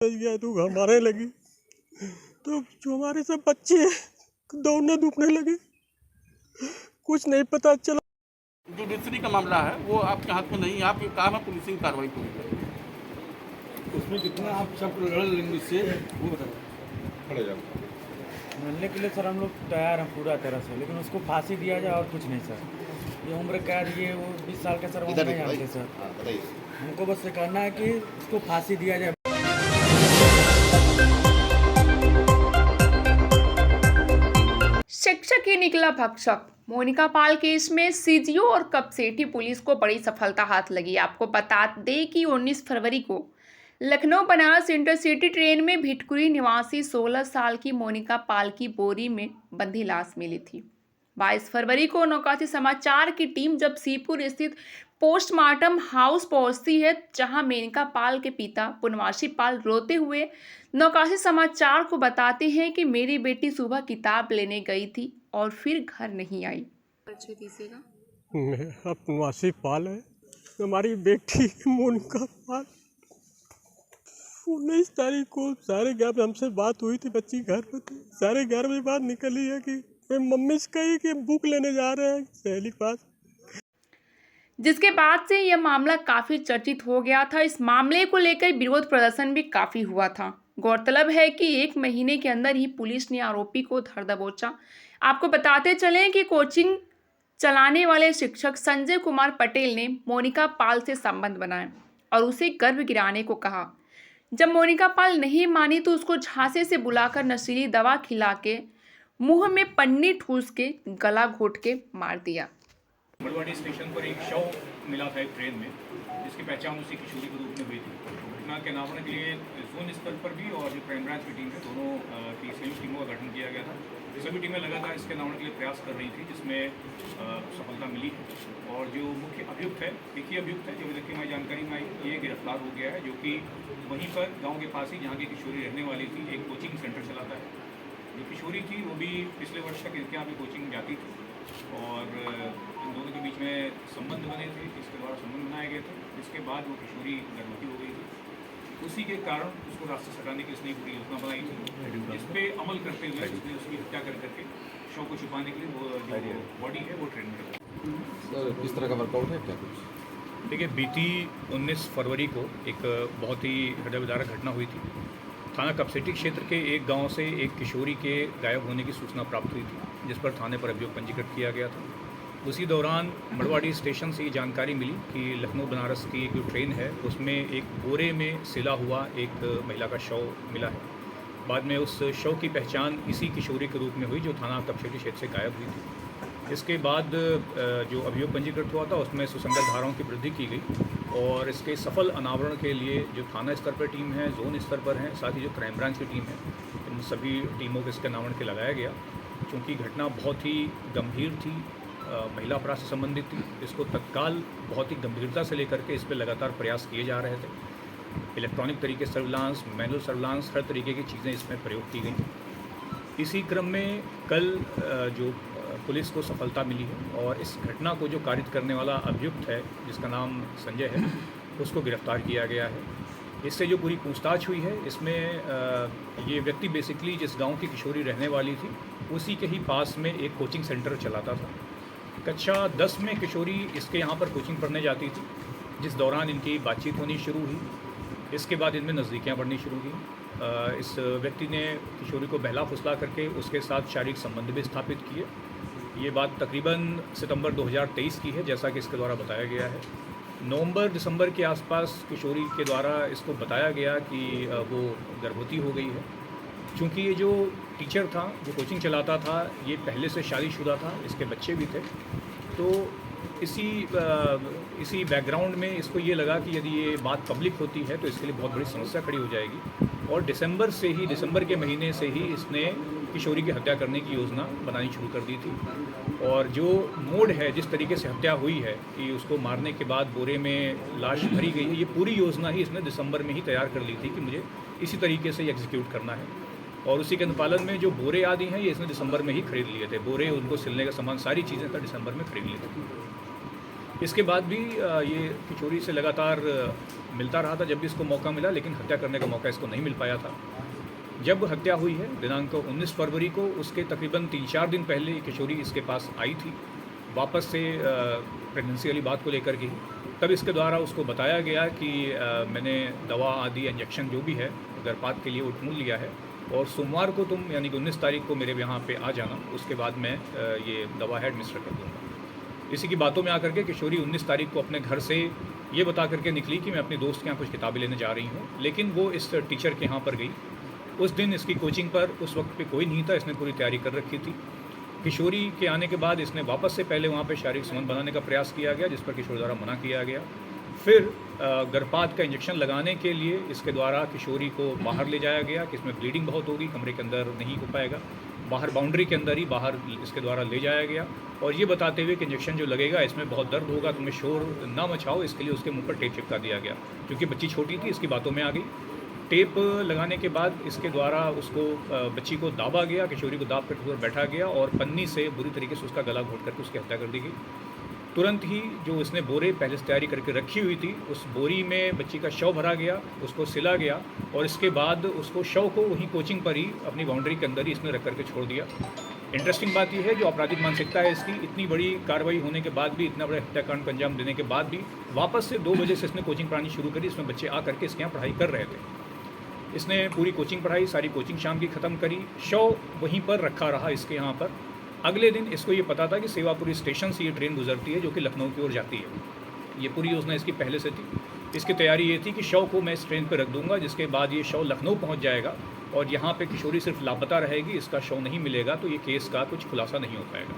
गया तो हमारे लगी, तो जो हमारे सब बच्चे हैं दौड़ने धूपने लगे, कुछ नहीं पता चला। जुडिशरी का मामला है, वो आपके हाथ में नहीं है, आपके काम है पुलिसिंग कार्रवाई पूरी करनी। उसमें कितना आप सब लड़ लेंगे इससे वो बताओ। खड़े जाओ। मिलने के लिए सर हम लोग तैयार हैं पूरा तरह से, लेकिन उसको फांसी दिया जाए और कुछ नहीं सर। ये उम्र कैद, ये वो 20 साल का सर, वो नहीं जानते सर। हमको बस ये कहना है कि उसको फांसी दिया जाए। शिक्षक ही निकला भक्षक। मोनिका पाल केस में सीजीओ और कपसेठी पुलिस को बड़ी सफलता हाथ लगी। आपको बता दें कि 19 फरवरी को लखनऊ बनारस इंटरसिटी ट्रेन में भिटकुरी निवासी 16 साल की मोनिका पाल की बोरी में बंधी लाश मिली थी। 22 फरवरी को नौकासी समाचार की टीम जब सीपुर स्थित पोस्टमार्टम हाउस पहुंचती है, जहां मोनिका पाल के पिता पुनवासी पाल रोते हुए नौकासी समाचार को बताते हैं कि मेरी बेटी सुबह किताब लेने गई थी और फिर घर नहीं आई। मेरा पुनवासी पाल है, हमारी बेटी मोनिका पाल 19 तारीख को 11:30 हमसे बात हुई थी, बच्ची घर पर थी। 11:30 बात निकली है कि मैं मम्मी से कही कि बुक लेने जा रहे हैं सहेली के पास, जिसके बाद से यह मामला काफी चर्चित हो गया था। इस मामले को लेकर विरोध प्रदर्शन भी काफी हुआ था। गौरतलब है कि 1 महीने के अंदर ही पुलिस ने आरोपी को धर दबोचा। आपको बताते चलें कि कोचिंग चलाने वाले शिक्षक संजय कुमार पटेल ने मोनिका पाल से संबंध बनाए और उसे गर्भ गिराने को कहा। जब मोनिका पाल नहीं मानी तो उसको झांसे से बुलाकर नशीली दवा खिला के मुंह में पन्नी ठूस के गला घोट के मार दिया। मड़वाड़ी स्टेशन पर एक शव मिला था एक ट्रेन में, जिसकी पहचान उसी किशोरी के रूप में हुई थी। घटना के अनावरण के लिए जोन स्तर पर भी और जो क्राइम ब्रांच की टीम है, दोनों की संयुक्त टीमों का गठन किया गया था। सभी टीमें लगातार इसके अनावरण के लिए प्रयास कर रही थी, जिसमें सफलता मिली है। और जो मुख्य अभियुक्त है, एक ही अभियुक्त है जो अभी तक की हमारी जानकारी में आई, ये गिरफ्तार हो गया है, जो कि वहीं पर गाँव के पास ही, जहाँ की किशोरी रहने वाली थी, एक कोचिंग सेंटर चलाता है। जो किशोरी थी वो भी पिछले वर्ष तक इनके यहाँ भी कोचिंग जाती थी और इन दोनों के बीच में संबंध बने थे, इसके द्वारा संबंध बनाए गए थे। इसके बाद वो किशोरी गर्भवती हो गई थी। उसी के कारण उसको रास्ते से हटाने की इसने पूरी योजना बनाई थी, जिस पे अमल करते हुए उसने उसकी हत्या कर करके शव को छुपाने के लिए वो जो बॉडी है वो ट्रेन में रखा। किस तरह का वर्कआउट है क्या कुछ? देखिए, बीती 19 फरवरी को एक बहुत ही हृदय विदारक घटना हुई थी। थाना कपसेठी क्षेत्र के एक गांव से एक किशोरी के गायब होने की सूचना प्राप्त हुई थी, जिस पर थाने पर अभियोग पंजीकृत किया गया था। उसी दौरान मड़वाड़ी स्टेशन से ये जानकारी मिली कि लखनऊ बनारस की जो ट्रेन है उसमें एक बोरे में सिला हुआ एक महिला का शव मिला है। बाद में उस शव की पहचान इसी किशोरी के रूप में हुई, जो थाना कपसेठी क्षेत्र से गायब हुई थी। इसके बाद जो अभियोग पंजीकृत हुआ था उसमें सुसंगत धाराओं की वृद्धि की गई और इसके सफल अनावरण के लिए जो थाना स्तर पर टीम है, जोन स्तर पर है, साथ ही जो क्राइम ब्रांच की टीम है, इन सभी टीमों को इसके अनावरण के लगाया गया। क्योंकि घटना बहुत ही गंभीर थी, महिला अपराध से संबंधित थी, इसको तत्काल बहुत ही गंभीरता से लेकर के इस पर लगातार प्रयास किए जा रहे थे। इलेक्ट्रॉनिक तरीके सर्विलांस, मैनुअल सर्विलांस, हर तरीके की चीज़ें इसमें प्रयोग की गई। इसी क्रम में कल जो पुलिस को सफलता मिली है और इस घटना को जो कारित करने वाला अभियुक्त है, जिसका नाम संजय है, उसको गिरफ्तार किया गया है। इससे जो पूरी पूछताछ हुई है, इसमें ये व्यक्ति बेसिकली जिस गांव की किशोरी रहने वाली थी उसी के ही पास में एक कोचिंग सेंटर चलाता था। कक्षा 10 में किशोरी इसके यहाँ पर कोचिंग पढ़ने जाती थी, जिस दौरान इनकी बातचीत होनी शुरू हुई। इसके बाद इनमें नज़दीकियाँ बढ़नी शुरू हुई। इस व्यक्ति ने किशोरी को बहला फुसला करके उसके साथ शारीरिक संबंध भी स्थापित किए। ये बात तकरीबन सितंबर 2023 की है, जैसा कि इसके द्वारा बताया गया है। नवंबर-दिसंबर के आसपास किशोरी के द्वारा इसको बताया गया कि वो गर्भवती हो गई है। चूँकि ये जो टीचर था, जो कोचिंग चलाता था, ये पहले से शादीशुदा था, इसके बच्चे भी थे। तो इसी बैकग्राउंड में इसको ये लगा कि यदि ये बात पब्लिक होती है तो इसके लिए बहुत बड़ी समस्या खड़ी हो जाएगी। और दिसंबर के महीने से ही इसने किशोरी की हत्या करने की योजना बनानी शुरू कर दी थी। और जो मोड है, जिस तरीके से हत्या हुई है कि उसको मारने के बाद बोरे में लाश भरी गई है, ये पूरी योजना ही इसने दिसंबर में ही तैयार कर ली थी कि मुझे इसी तरीके से एग्जीक्यूट करना है। और उसी के अनुपालन में जो बोरे आदि हैं, ये इसने दिसंबर में ही खरीद लिए थे। बोरे, उनको सिलने का सामान, सारी चीज़ें दिसंबर में खरीद ली थी। इसके बाद भी ये किशोरी से लगातार मिलता रहा था जब भी इसको मौका मिला, लेकिन हत्या करने का मौका इसको नहीं मिल पाया था। जब हत्या हुई है दिनांक 19 फरवरी को, उसके तकरीबन 3-4 दिन पहले किशोरी इसके पास आई थी वापस से प्रेगनेंसी वाली बात को लेकर के ही। तब इसके द्वारा उसको बताया गया कि मैंने दवा आदि इंजेक्शन जो भी है गर्भपात के लिए वो ढूंढ लिया है और सोमवार को तुम यानी कि 19 तारीख को मेरे यहाँ पे आ जाना, उसके बाद मैं ये दवा है एडमिनिस्टर कर दूँगा। इसी की बातों में आकर के किशोरी 19 तारीख को अपने घर से ये बता करके निकली कि मैं अपने दोस्त के यहाँ कुछ किताबें लेने जा रही हूँ, लेकिन वो इस टीचर के यहाँ पर गई। उस दिन इसकी कोचिंग पर उस वक्त पे कोई नहीं था, इसने पूरी तैयारी कर रखी थी। किशोरी के आने के बाद इसने वापस से पहले वहाँ पे शारीरिक संबंध बनाने का प्रयास किया गया, जिस पर किशोरी द्वारा मना किया गया। फिर गर्भपात का इंजेक्शन लगाने के लिए इसके द्वारा किशोरी को बाहर ले जाया गया कि इसमें ब्लीडिंग बहुत होगी, कमरे के अंदर नहीं हो पाएगा, बाहर बाउंड्री के अंदर ही बाहर इसके द्वारा ले जाया गया और ये बताते हुए कि इंजेक्शन जो लगेगा इसमें बहुत दर्द होगा, तुम्हें शोर ना मचाओ, इसके लिए उसके मुंह पर टेप चिपका दिया गया। क्योंकि बच्ची छोटी थी, इसकी बातों में आ गई। टेप लगाने के बाद इसके द्वारा उसको बच्ची को दाबा गया, किशोरी को दाब कर बैठा गया और पन्नी से बुरी तरीके से उसका गला घोट करके उसकी हत्या कर दी गई। तुरंत ही जो इसने बोरे पहले से तैयारी करके रखी हुई थी, उस बोरी में बच्ची का शव भरा गया, उसको सिला गया और इसके बाद उसको शव को वहीं कोचिंग पर ही अपनी बाउंड्री के अंदर ही इसने रख करके छोड़ दिया। इंटरेस्टिंग बात यह है जो आपराधिक मानसिकता है इसकी, इतनी बड़ी कार्रवाई होने के बाद भी, इतना बड़ा हत्याकांड को अंजाम देने के बाद भी वापस से 2 बजे से इसने कोचिंग पढ़ानी शुरू करी। इसमें बच्चे आ करके इसके यहाँ पढ़ाई कर रहे थे। इसने पूरी कोचिंग पढ़ाई, सारी कोचिंग शाम की ख़त्म करी, शव वहीं पर रखा रहा इसके यहाँ पर। अगले दिन इसको ये पता था कि सेवापुरी स्टेशन से ये ट्रेन गुजरती है जो कि लखनऊ की ओर जाती है। ये पूरी योजना इसकी पहले से थी। इसकी तैयारी ये थी कि शव को मैं इस ट्रेन पर रख दूंगा, जिसके बाद ये शव लखनऊ पहुंच जाएगा और यहाँ पे किशोरी सिर्फ लापता रहेगी, इसका शव नहीं मिलेगा तो ये केस का कुछ खुलासा नहीं हो पाएगा।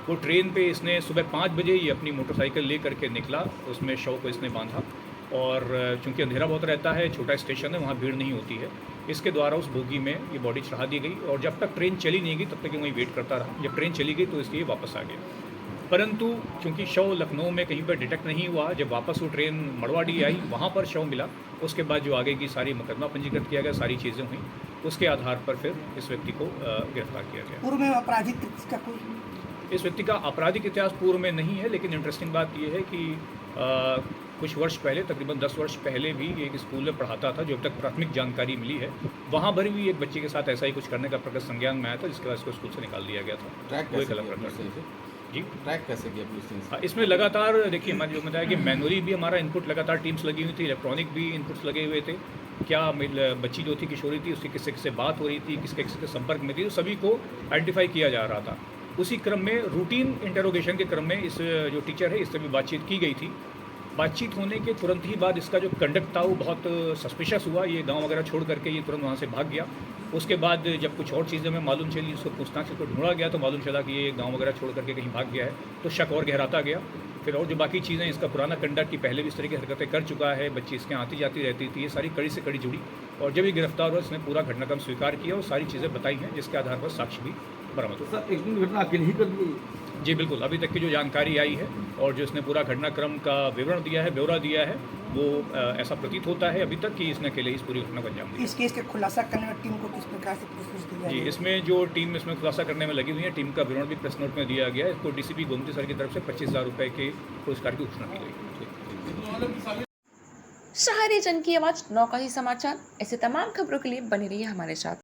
वो ट्रेन पे इसने सुबह 5 बजे ये अपनी मोटरसाइकिल ले करके निकला, उसमें शव को इसने बांधा और चूंकि अंधेरा बहुत रहता है, छोटा स्टेशन है, वहाँ भीड़ नहीं होती है, इसके द्वारा उस बोगी में ये बॉडी चढ़ा दी गई और जब तक ट्रेन चली नहीं गई तब तक ये वहीं वेट करता रहा। जब ट्रेन चली गई तो इसलिए वापस आ गया, परंतु चूंकि शव लखनऊ में कहीं पर डिटेक्ट नहीं हुआ, जब वापस वो ट्रेन मड़वाड़ी आई वहाँ पर शव मिला। उसके बाद जो आगे की सारी मुकदमा पंजीकृत किया गया, सारी चीज़ें हुई, उसके आधार पर फिर इस व्यक्ति को गिरफ्तार किया गया। पूर्व में आपराधिक का कोई इस व्यक्ति का आपराधिक इतिहास पूर्व में नहीं है, लेकिन इंटरेस्टिंग बात यह है कि कुछ वर्ष पहले, तकरीबन 10 वर्ष पहले भी एक स्कूल में पढ़ाता था, जो अब तक प्राथमिक जानकारी मिली है। वहाँ पर भी एक बच्चे के साथ ऐसा ही कुछ करने का प्रकट संज्ञान में आया था, जिसके बाद इसको स्कूल से निकाल दिया गया था। ट्रैक वो एक कैसे अलग किया प्रकरण पुलिस ने? जी, ट्रैक कैसे किया पुलिस ने? इसमें लगातार देखिए, हमारे जो बताया कि मैनुअली भी हमारा इनपुट लगातार टीम्स लगी हुई थी, इलेक्ट्रॉनिक भी इनपुट्स लगे हुए थे। क्या बच्ची जो थी किशोरी थी, उसकी किससे किससे बात हो रही थी, किसके किसके संपर्क में थी, तो सभी को आइडेंटिफाई किया जा रहा था। उसी क्रम में रूटीन इंटरोगेशन के क्रम में इस जो टीचर है इससे भी बातचीत की गई थी। बातचीत होने के तुरंत ही बाद इसका जो कंडक्ट था वो बहुत सस्पिशियस हुआ। ये गांव वगैरह छोड़ करके ये तुरंत वहाँ से भाग गया। उसके बाद जब कुछ और चीज़ें में मालूम चली, उसको पूछताछ को ढूंढा गया तो मालूम चला कि ये गांव वगैरह छोड़ करके कहीं भाग गया है, तो शक और गहराता गया। फिर और जो बाकी चीज़ें, इसका पुराना कंडक्ट की पहले भी इस तरह की हरकतें कर चुका है, बच्ची इसके आती जाती रहती थी, ये सारी कड़ी से कड़ी जुड़ी। और जब ये गिरफ्तार हुआ इसने पूरा घटनाक्रम स्वीकार किया और सारी चीज़ें बताई हैं, जिसके आधार पर साक्ष्य भी बरामद हुआ। सर, एक दिन घटना अकेले ही कर दी? जी बिल्कुल, अभी तक की जो जानकारी आई है और जो इसने पूरा घटनाक्रम का विवरण दिया है, ब्यौरा दिया है, वो ऐसा प्रतीत होता है अभी तक कि इसने अकेले ही इस पूरी घटना को अंजाम दिया। इस केस के खुलासा करने में टीम को किस प्रकार से पूछताछ की जी, जाएगी? इसमें जो टीम इसमें खुलासा करने में लगी हुई है, टीम का विवरण भी प्रेस नोट में दिया गया है। इसको डीसीपी गोमती सर की तरफ से 25,000 रुपये के पुरस्कार की घोषणा की गई। शहरी जन की आवाज़ नौका ही समाचार। ऐसे तमाम खबरों के लिए बने रहिए हमारे साथ।